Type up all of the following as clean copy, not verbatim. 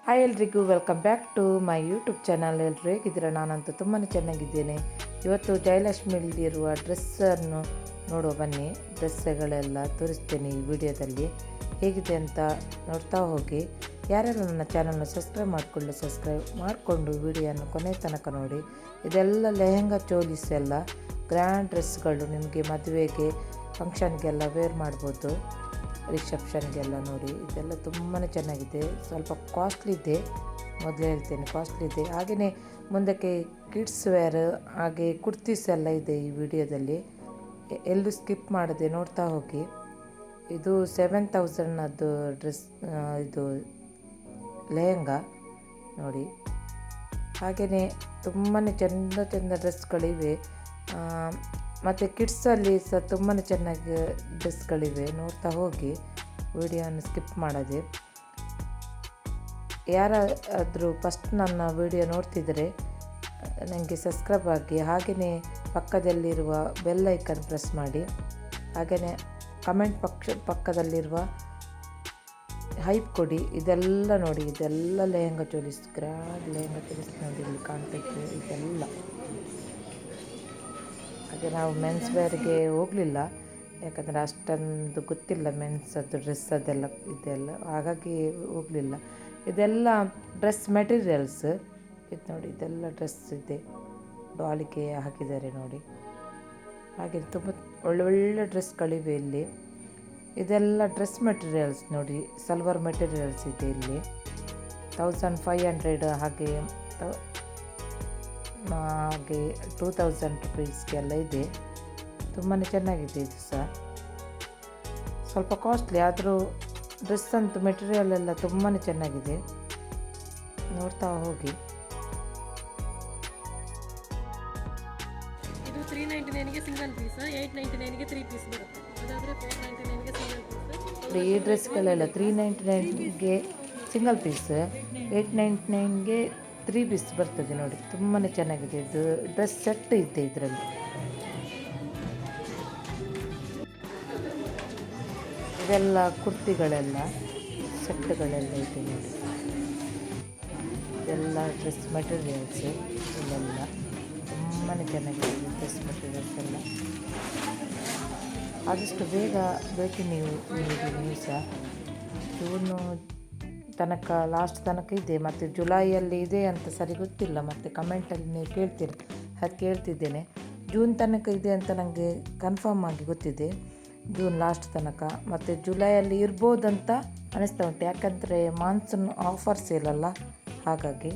Hi ಎಲ್ರಿಗೂ welcome back to my YouTube channel. ಎಲ್ಲರೂ ಹೇಗಿದ್ದೀರಾ? ನಾನಂತೂ ತುಂಬಾ ಚೆನ್ನಾಗಿದ್ದೇನೆ. ಇವತ್ತು ಜಯಲಕ್ಷ್ಮಿಯಲ್ಲಿರುವ ಡ್ರೆಸ್ಸನ್ನು ನೋಡುವ ಬನ್ನಿ. ಡ್ರೆಸ್ಸುಗಳೆಲ್ಲ ತೋರಿಸ್ತೇನೆ ಈ ವಿಡಿಯೋದಲ್ಲಿ. ಹೇಗಿದೆ ಅಂತ ನೋಡ್ತಾ ಹೋಗಿ. ಯಾರ್ಯಾರು ನನ್ನ ಚಾನಲ್ನ ಸಬ್ಸ್ಕ್ರೈಬ್ ಮಾಡಿಕೊಂಡು ವಿಡಿಯೋನ ಕೊನೆ ತನಕ ನೋಡಿ. ಇದೆಲ್ಲ ಲೆಹೆಂಗಾ ಚೋಲೀಸ್ ಎಲ್ಲ ಗ್ರ್ಯಾಂಡ್ ಡ್ರೆಸ್ಗಳು, ನಿಮಗೆ ಮದುವೆಗೆ ಫಂಕ್ಷನ್ಗೆಲ್ಲ ವೇರ್ ಮಾಡ್ಬೋದು, ರಿಸೆಪ್ಷನ್ಗೆಲ್ಲ. ನೋಡಿ, ಇದೆಲ್ಲ ತುಂಬಾ ಚೆನ್ನಾಗಿದೆ. ಸ್ವಲ್ಪ ಕಾಸ್ಟ್ಲಿ ಇದೆ, ಮೊದಲೇ ಹೇಳ್ತೇನೆ, ಕಾಸ್ಟ್ಲಿ ಇದೆ. ಹಾಗೆಯೇ ಮುಂದಕ್ಕೆ ಕಿಡ್ಸ್ ವೇರ್ ಹಾಗೆ ಕುರ್ತೀಸ್ ಎಲ್ಲ ಇದೆ ಈ ವಿಡಿಯೋದಲ್ಲಿ. ಎಲ್ಲೂ ಸ್ಕಿಪ್ ಮಾಡದೆ ನೋಡ್ತಾ ಹೋಗಿ. ಇದು 7,000 ಡ್ರೆಸ್, ಇದು ಲೆಹೆಂಗಾ ನೋಡಿ. ಹಾಗೆಯೇ ತುಂಬಾ ಚೆಂದ ಡ್ರೆಸ್ಗಳಿವೆ. ಮತ್ತು ಕಿಡ್ಸಲ್ಲಿ ಸಹ ತುಂಬಾ ಚೆನ್ನಾಗಿ ಡ್ರೆಸ್ಗಳಿವೆ. ನೋಡ್ತಾ ಹೋಗಿ, ವಿಡಿಯೋನ ಸ್ಕಿಪ್ ಮಾಡದೆ. ಯಾರಾದರೂ ಫಸ್ಟ್ ನನ್ನ ವಿಡಿಯೋ ನೋಡ್ತಿದ್ದರೆ ನನಗೆ ಸಬ್ಸ್ಕ್ರೈಬ್ ಆಗಿ, ಹಾಗೆಯೇ ಪಕ್ಕದಲ್ಲಿರುವ ಬೆಲ್ ಐಕನ್ ಪ್ರೆಸ್ ಮಾಡಿ. ಹಾಗೆಯೇ ಕಮೆಂಟ್ ಪಕ್ಕದಲ್ಲಿರುವ ಹೈಪ್ ಕೊಡಿ. ಇದೆಲ್ಲ ನೋಡಿ, ಇದೆಲ್ಲ ಲೆಹಂಗಾ ಚೋಲೀಸ್, ಗ್ರ್ಯಾಂಡ್ ಲೆಹಂಗಾ ಚೋಲೀಸ್ ನೋಡಿ, ಇಲ್ಲಿ ಕಾಣ್ತೈತೆ ಇದೆಲ್ಲ. ಹಾಗೆ ನಾವು ಮೆನ್ಸ್ ವೇರ್ಗೆ ಹೋಗಲಿಲ್ಲ, ಯಾಕಂದರೆ ಅಷ್ಟೊಂದು ಗೊತ್ತಿಲ್ಲ ಮೆನ್ಸದ್ದು ಡ್ರೆಸ್ ಅದೆಲ್ಲ ಇದೆಲ್ಲ, ಹಾಗಾಗಿ ಹೋಗಲಿಲ್ಲ. ಇದೆಲ್ಲ ಡ್ರೆಸ್ ಮೆಟೀರಿಯಲ್ಸ್ ಇದು ನೋಡಿ. ಇದೆಲ್ಲ ಡ್ರೆಸ್ ಇದೆ, ಡಾಲಿಗೆ ಹಾಕಿದ್ದಾರೆ ನೋಡಿ. ಹಾಗೆ ತುಂಬ ಒಳ್ಳೊಳ್ಳೆ ಡ್ರೆಸ್ಗಳಿವೆ ಇಲ್ಲಿ. ಇದೆಲ್ಲ ಡ್ರೆಸ್ ಮೆಟೀರಿಯಲ್ಸ್ ನೋಡಿ, ಸಲ್ವಾರ್ ಮೆಟೀರಿಯಲ್ಸ್ ಇದೆ ಇಲ್ಲಿ. 1,500 ಹಾಗೆ 2,000 ರುಪೀಸ್ಗೆಲ್ಲ ಇದೆ. ತುಂಬಾ ಚೆನ್ನಾಗಿದೆ ಇದು ಸಹ. ಸ್ವಲ್ಪ ಕಾಸ್ಟ್ಲಿ ಆದರೂ ಡ್ರೆಸ್ ಅಂತೂ ಮೆಟೀರಿಯಲ್ ಎಲ್ಲ ತುಂಬಾ ಚೆನ್ನಾಗಿದೆ. ನೋಡ್ತಾ ಹೋಗಿ. ಇದು 399ಗೆ ಸಿಂಗಲ್ ಪೀಸ್, 899ಗೆ 3 ಪೀಸ್ ಬರುತ್ತೆ. ಅದಾದರೆ 499ಗೆ ಸಿಂಗಲ್ ಪೀಸ್. ಈ ಡ್ರೆಸ್ಗಳೆಲ್ಲ 399ಗೆ ಸಿಂಗಲ್ ಪೀಸ್, 899ಗೆ 3 ಪೀಸ್ ಬರ್ತದೆ ನೋಡಿ. ತುಂಬಾ ಚೆನ್ನಾಗಿದೆ ಇದು. ಡ್ರೆಸ್ ಸೆಟ್ ಇದೆ ಇದರಲ್ಲಿ. ಇದೆಲ್ಲ ಕುರ್ತಿಗಳೆಲ್ಲ ಸೆಟ್ಗಳೆಲ್ಲ ಇದೆ ನೋಡಿ. ಇದೆಲ್ಲ ಡ್ರೆಸ್ ಮೆಟೀರಿಯಲ್ಸ್ ಇಲ್ಲೆಲ್ಲ ತುಂಬಾ ಚೆನ್ನಾಗಿದೆ ಡ್ರೆಸ್ ಮೆಟೀರಿಯಲ್ಸ್ ಎಲ್ಲ. ಆದಷ್ಟು ಬೇಗ ಬೇಕು ನೀವು ನ್ಯೂಸ. ಜೂನು ತನಕ, ಲಾಸ್ಟ್ ತನಕ ಇದೆ, ಮತ್ತು ಜುಲೈಯಲ್ಲಿ ಇದೆ ಅಂತ ಸರಿ ಗೊತ್ತಿಲ್ಲ. ಮತ್ತು ಕಮೆಂಟಲ್ಲಿ ನೀವು ಕೇಳ್ತೀರಿ, ಅದಕ್ಕೆ ಹೇಳ್ತಿದ್ದೇನೆ. ಜೂನ್ ತನಕ ಇದೆ ಅಂತ ನನಗೆ ಕನ್ಫರ್ಮ್ ಆಗಿ ಗೊತ್ತಿದೆ, ಜೂನ್ ಲಾಸ್ಟ್ ತನಕ. ಮತ್ತು ಜುಲೈಯಲ್ಲಿ ಇರ್ಬೋದಂತ ಅನಿಸ್ತಾ ಉಂಟು, ಯಾಕಂದರೆ ಮಾನ್ಸೂನ್ ಆಫರ್ಸ್ ಇಲ್ಲಲ್ಲ, ಹಾಗಾಗಿ.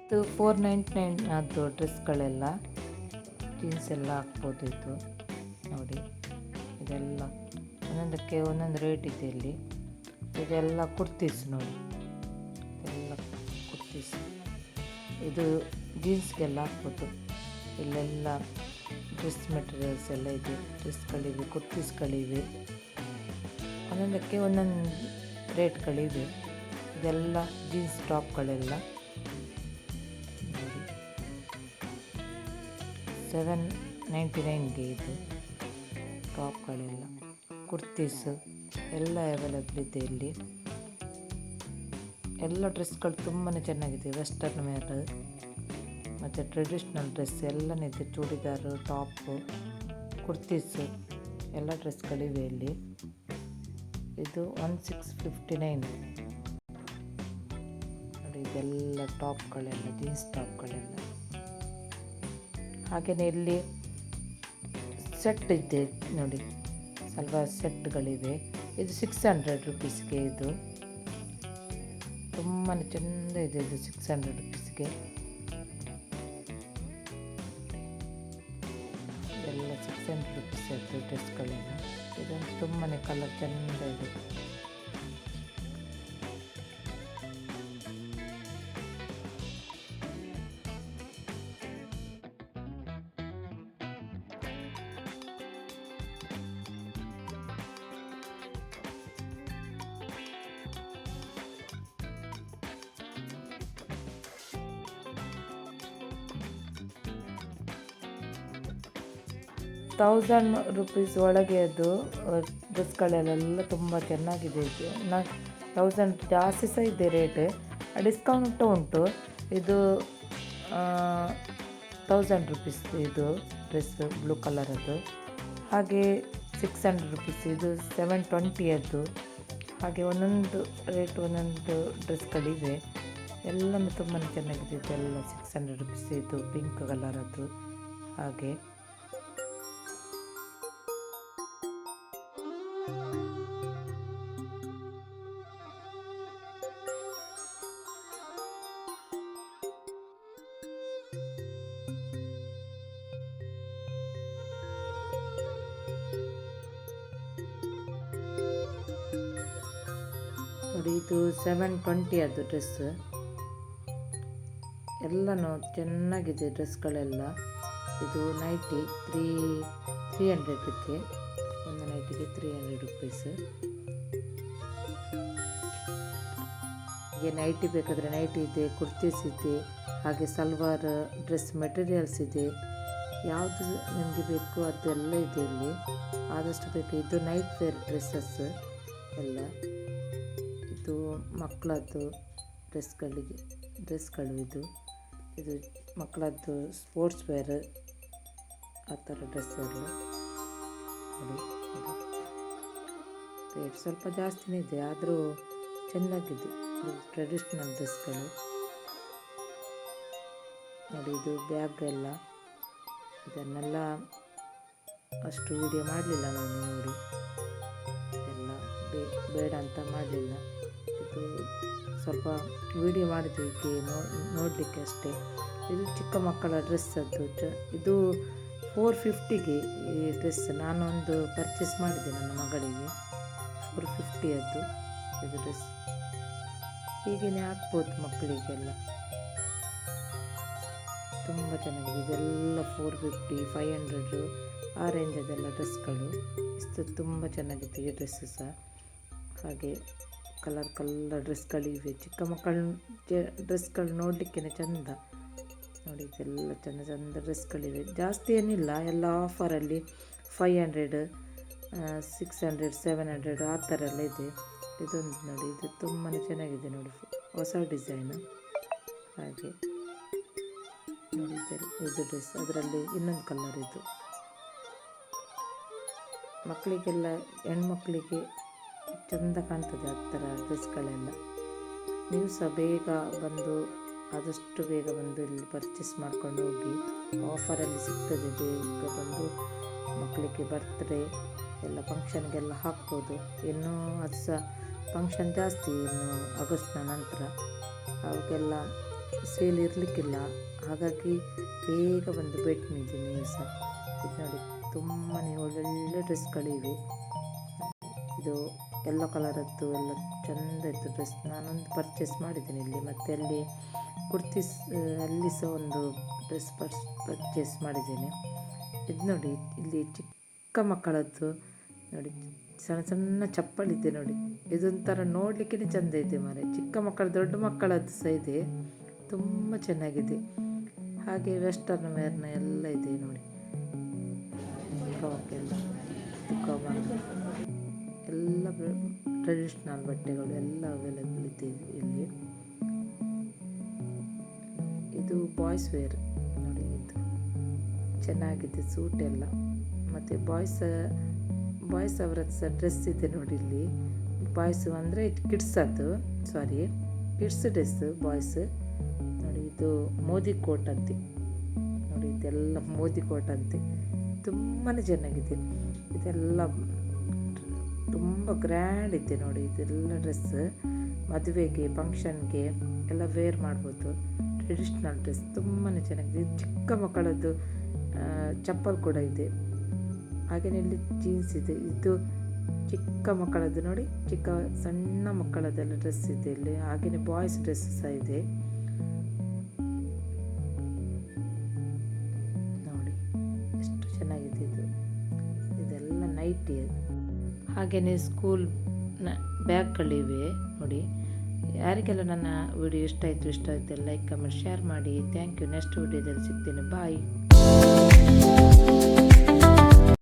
ಇದು 499 ಡ್ರೆಸ್ಗಳೆಲ್ಲ, ಜೀನ್ಸ್ ಎಲ್ಲ ಹಾಕ್ಬೋದು ಇದು ನೋಡಿ. ಇದೆಲ್ಲ ಒಂದೊಂದಕ್ಕೆ ಒಂದೊಂದು ರೇಟ್ ಇದೆ ಇಲ್ಲಿ. ಇದೆಲ್ಲ ಕುರ್ತೀಸ್ ನೋಡಿ, ಇದೆಲ್ಲ ಕುರ್ತೀಸ್. ಇದು ಜೀನ್ಸ್ಗೆಲ್ಲ ಹಾಕ್ಬೋದು. ಇಲ್ಲೆಲ್ಲ ಡ್ರೆಸ್ ಮೆಟೀರಿಯಲ್ಸ್ ಎಲ್ಲ ಇದೆ, ಡ್ರೆಸ್ಗಳಿವೆ, ಕುರ್ತೀಸ್ಗಳಿವೆ, ಒಂದೊಂದಕ್ಕೆ ಒಂದೊಂದು ರೇಟ್ಗಳಿವೆ. ಇದೆಲ್ಲ ಜೀನ್ಸ್ ಟಾಪ್ಗಳೆಲ್ಲ ನೋಡಿ. 799ಗೆ ಇದು ಟಾಪ್ಗಳೆಲ್ಲ, ಕುರ್ತೀಸು ಎಲ್ಲ ಅವೈಲೇಬಲ್ ಇದೆ ಇಲ್ಲಿ. ಎಲ್ಲ ಡ್ರೆಸ್ಗಳು ತುಂಬಾ ಚೆನ್ನಾಗಿದೆ. ವೆಸ್ಟರ್ನ್ ವೇರ್ ಮತ್ತು ಟ್ರೆಡಿಷ್ನಲ್ ಡ್ರೆಸ್ ಎಲ್ಲನಿದೆ. ಚೂಡಿದಾರು, ಟಾಪು, ಕುರ್ತೀಸು ಎಲ್ಲ ಡ್ರೆಸ್ಗಳಿವೆ ಇಲ್ಲಿ. ಇದು 1659 ನೋಡಿ. ಇದೆಲ್ಲ ಟಾಪ್ಗಳೆಲ್ಲ, ಜೀನ್ಸ್ ಟಾಪ್ಗಳೆಲ್ಲ. ಹಾಗೆಯೇ ಇಲ್ಲಿ ಸೆಟ್ ಇದೆ ನೋಡಿ, ಸ್ವಲ್ಪ ಸೆಟ್ಗಳಿವೆ. ಇದು 600 ರುಪೀಸ್ಗೆ. ಇದು ತುಂಬಾ ಚೆಂದ ಇದೆ. ಇದು 600 ರುಪೀಸ್ಗೆ. ಇದೆಲ್ಲ 600 ರುಪೀಸ್ ಆಯಿತು ಡ್ರೆಸ್ಗಳೆಲ್ಲ. ಇದೊಂದು ತುಂಬಾ ಕಲರ್ ಚೆಂದ ಇದೆ. ₹1,000 ಒಳಗೆ ಅದು ಡ್ರೆಸ್ಗಳೆಲ್ಲ ತುಂಬ ಚೆನ್ನಾಗಿದೆ. 1000 ಜಾಸ್ತಿ ಸಹ ಇದೆ ರೇಟ್. ಡಿಸ್ಕೌಂಟ್ ಉಂಟು. ಇದು 1000 ರುಪೀಸ್ ಇದು ಡ್ರೆಸ್ ಬ್ಲೂ ಕಲರದ್ದು. ಹಾಗೆ 600 ರುಪೀಸ್ ಇದು 720 ಅದು. ಹಾಗೆ ಒಂದೊಂದು ರೇಟ್ ಒಂದೊಂದು ಡ್ರೆಸ್ಗಳಿವೆ. ಎಲ್ಲನೂ ತುಂಬಾ ಚೆನ್ನಾಗಿದೆ. ಇದೆಲ್ಲ 600 ರುಪೀಸ್ ಇದು ಪಿಂಕ್ ಕಲರದ್ದು. ಹಾಗೆ ನೋಡಿ ಇದು 720 ಅದು ಡ್ರೆಸ್. ಎಲ್ಲನೂ ಚೆನ್ನಾಗಿದೆ ಡ್ರೆಸ್ಗಳೆಲ್ಲ. ಇದು ನೈಟಿ 300 ಇದೆ. ಒಂದು ನೈಟಿಗೆ 300 ರುಪೀಸ್. ಹೀಗೆ ನೈಟಿ ಬೇಕಾದರೆ ನೈಟಿ ಇದೆ, ಕುರ್ತೀಸ್ ಇದೆ, ಹಾಗೆ ಸಲ್ವಾರ್ ಡ್ರೆಸ್ ಮೆಟೀರಿಯಲ್ಸ್ ಇದೆ. ಯಾವುದು ನಿಮಗೆ ಬೇಕು ಅದೆಲ್ಲ ಇದೆ ಇಲ್ಲಿ. ಆದಷ್ಟು ಬೇಕು. ಇದು ನೈಟ್ ವೇರ್ ಡ್ರೆಸ್ಸಸ್ ಎಲ್ಲ. ಇದು ಮಕ್ಕಳದ್ದು ಡ್ರೆಸ್ಗಳು ಇದು ಮಕ್ಕಳದ್ದು ಸ್ಪೋರ್ಟ್ಸ್ ವೇರ್ ಆ ಥರ ಡ್ರೆಸ್ಸೆಲ್ಲ ನೋಡಿ. ರೇಟ್ ಸ್ವಲ್ಪ ಜಾಸ್ತಿನೇ ಇದೆ, ಆದರೂ ಚೆನ್ನಾಗಿದೆ. ಇದು ಟ್ರೆಡಿಷ್ನಲ್ ಡ್ರೆಸ್ಗಳು ನೋಡಿ. ಇದು ಬ್ಯಾಗ್ ಎಲ್ಲ. ಇದನ್ನೆಲ್ಲ ಅಷ್ಟು ವಿಡಿಯೋ ಮಾಡಲಿಲ್ಲ ನಾನು. ನೋಡಿ ಎಲ್ಲ ಬೇಡ ಅಂತ ಮಾಡಲಿಲ್ಲ. ಇದು ಸ್ವಲ್ಪ ವಿಡಿಯೋ ಮಾಡಿದ್ದಕ್ಕೆ ನೋಡಲಿಕ್ಕೆ ಅಷ್ಟೇ. ಇದು ಚಿಕ್ಕ ಮಕ್ಕಳ ಡ್ರೆಸ್ಸದ್ದು. ಇದು 450ಗೆ ಈ ಡ್ರೆಸ್ ನಾನೊಂದು ಪರ್ಚೇಸ್ ಮಾಡಿದ್ದೆ ನನ್ನ ಮಗಳಿಗೆ. 450 ಅದು ಇದು ಡ್ರೆಸ್. ಹೀಗೇ ಹಾಕ್ಬೋದು ಮಕ್ಕಳಿಗೆಲ್ಲ. ತುಂಬ ಚೆನ್ನಾಗಿದೆ. ಇದೆಲ್ಲ 450, 500 ಆ ರೇಂಜದೆಲ್ಲ ಡ್ರೆಸ್ಗಳು. ಇಷ್ಟು ತುಂಬ ಚೆನ್ನಾಗಿದೆ ಈ ಡ್ರೆಸ್ಸು ಸಹ. ಹಾಗೆ ಕಲರ್ ಡ್ರೆಸ್ಗಳಿವೆ. ಚಿಕ್ಕ ಮಕ್ಕಳ ಡ್ರೆಸ್ಗಳು ನೋಡಲಿಕ್ಕೆ ಚೆಂದ ನೋಡಿ. ಇದೆಲ್ಲ ಚೆಂದ ಡ್ರೆಸ್ಗಳಿವೆ. ಜಾಸ್ತಿ ಏನಿಲ್ಲ, ಎಲ್ಲ ಆಫರಲ್ಲಿ 500, 600, 700 ಆ ಥರ ಎಲ್ಲ ಇದೆ. ಇದೊಂದು ನೋಡಿ, ಇದು ತುಂಬಾ ಚೆನ್ನಾಗಿದೆ ನೋಡಿ, ಹೊಸ ಡಿಸೈನು. ಹಾಗೆ ನೋಡಿ ಇದು ಡ್ರೆಸ್. ಅದರಲ್ಲಿ ಇನ್ನೊಂದು ಕಲರ್ ಇದು. ಮಕ್ಕಳಿಗೆಲ್ಲ ಹೆಣ್ಮಕ್ಳಿಗೆ ಚೆಂದ ಕಾಣ್ತದೆ ಆ ಥರ ಡ್ರೆಸ್ಗಳೆಲ್ಲ. ನೀವು ಸಹ ಆದಷ್ಟು ಬೇಗ ಬಂದು ಇಲ್ಲಿ ಪರ್ಚೇಸ್ ಮಾಡ್ಕೊಂಡು ಹೋಗಿ. ಆಫರಲ್ಲಿ ಸಿಗ್ತದೆ. ಬೇಗ ಬಂದು ಮಕ್ಕಳಿಗೆ ಬರ್ತ್ಡೇ ಎಲ್ಲ ಫಂಕ್ಷನ್ಗೆಲ್ಲ ಹಾಕ್ಬೋದು. ಇನ್ನೂ ಅದು ಸಹ ಫಂಕ್ಷನ್ ಜಾಸ್ತಿ ಇನ್ನು ಆಗಸ್ಟ್ನ ನಂತರ. ಅವಾಗೆಲ್ಲ ಸೇಲ್ ಇರಲಿಕ್ಕಿಲ್ಲ. ಹಾಗಾಗಿ ಬೇಗ ಬಂದು ಭೇಟಿ ನೀಡಿ ನೀವು ಸಹ. ಇದು ನೋಡಿ ತುಂಬಾ ಒಳ್ಳೊಳ್ಳೆ ಡ್ರೆಸ್ಗಳಿವೆ. ಇದು ಯೆಲ್ಲೋ ಕಲರದ್ದು ಎಲ್ಲ ಚೆಂದ ಇತ್ತು ಡ್ರೆಸ್. ನಾನೊಂದು ಪರ್ಚೇಸ್ ಮಾಡಿದ್ದೇನೆ ಇಲ್ಲಿ. ಮತ್ತು ಅಲ್ಲಿ ಕುರ್ತೀಸ್ ಅಲ್ಲಿ ಸಹ ಒಂದು ಡ್ರೆಸ್ ಪರ್ಚೇಸ್ ಮಾಡಿದ್ದೇನೆ. ಇದು ನೋಡಿ, ಇಲ್ಲಿ ಚಿಕ್ಕ ಮಕ್ಕಳದ್ದು ನೋಡಿ, ಸಣ್ಣ ಸಣ್ಣ ಚಪ್ಪಲಿದೆ ನೋಡಿ. ಇದೊಂಥರ ನೋಡಲಿಕ್ಕೆ ಚೆಂದ ಇದೆ ಮಾರೆ. ಚಿಕ್ಕ ಮಕ್ಕಳ ದೊಡ್ಡ ಮಕ್ಕಳದ್ದು ಸಹ ಇದೆ. ತುಂಬ ಚೆನ್ನಾಗಿದೆ. ಹಾಗೆ ವೆಸ್ಟರ್ನ್ ವೇರ್ನ ಎಲ್ಲ ಇದೆ ನೋಡಿ. ಫ್ರಾಕೆಲ್ಲ ಎಲ್ಲ ಟ್ರೆಡಿಷ್ನಲ್ ಬಟ್ಟೆಗಳು ಎಲ್ಲ ಅವೈಲೇಬಲ್ ಇದೆ ಇಲ್ಲಿ. ಇದು ಬಾಯ್ಸ್ ವೇರ್ ನೋಡಿ. ಇದು ಚೆನ್ನಾಗಿದೆ ಸೂಟ್ ಎಲ್ಲ. ಮತ್ತು ಬಾಯ್ಸ್ ಅವರದ್ದು ಸಹ ಡ್ರೆಸ್ ಇದೆ ನೋಡಿ ಇಲ್ಲಿ. ಬಾಯ್ಸ್ ಅಂದರೆ ಕಿಡ್ಸ್ ಡ್ರೆಸ್ ಬಾಯ್ಸ್ ನೋಡಿ. ಇದು ಮೋದಿ ಕೋಟ್ ಅಂತೆ ನೋಡಿ. ಇದೆಲ್ಲ ಮೋದಿ ಕೋಟ್ ಅಂತೆ. ತುಂಬಾ ಚೆನ್ನಾಗಿದೆ. ಇದೆಲ್ಲ ತುಂಬ ಗ್ರ್ಯಾಂಡ್ ಇದೆ ನೋಡಿ. ಇದೆಲ್ಲ ಡ್ರೆಸ್ ಮದುವೆಗೆ ಫಂಕ್ಷನ್ಗೆ ಎಲ್ಲ ವೇರ್ ಮಾಡ್ಬೋದು. ಟ್ರೆಡಿಷ್ನಲ್ ಡ್ರೆಸ್ ತುಂಬಾ ಚೆನ್ನಾಗಿದೆ. ಚಿಕ್ಕ ಮಕ್ಕಳದ್ದು ಚಪ್ಪಲ್ ಕೂಡ ಇದೆ. ಹಾಗೆಯೇ ಇಲ್ಲಿ ಜೀನ್ಸ್ ಇದೆ. ಇದು ಚಿಕ್ಕ ಮಕ್ಕಳದ್ದು ನೋಡಿ. ಸಣ್ಣ ಮಕ್ಕಳದ್ದೆಲ್ಲ ಡ್ರೆಸ್ ಇದೆ ಇಲ್ಲಿ. ಹಾಗೆಯೇ ಬಾಯ್ಸ್ ಡ್ರೆಸ್ ಸಹ ಇದೆ ನೋಡಿ. ಎಷ್ಟು ಚೆನ್ನಾಗಿದೆ ಇದು. ಇದೆಲ್ಲ ನೈಟಿ. ಹಾಗೆಯೇ ಸ್ಕೂಲ್ ಬ್ಯಾಗ್ಗಳಿವೆ ನೋಡಿ. ಯಾರಿಗೆಲ್ಲ ನನ್ನ ವಿಡಿಯೋ ಇಷ್ಟ ಆಯಿತು ಲೈಕ್ ಕಮೆಂಟ್ ಶೇರ್ ಮಾಡಿ. Thank you. ನೆಕ್ಸ್ಟ್ ವಿಡಿಯೋದಲ್ಲಿ ಸಿಗ್ತೇನೆ. ಬಾಯ್.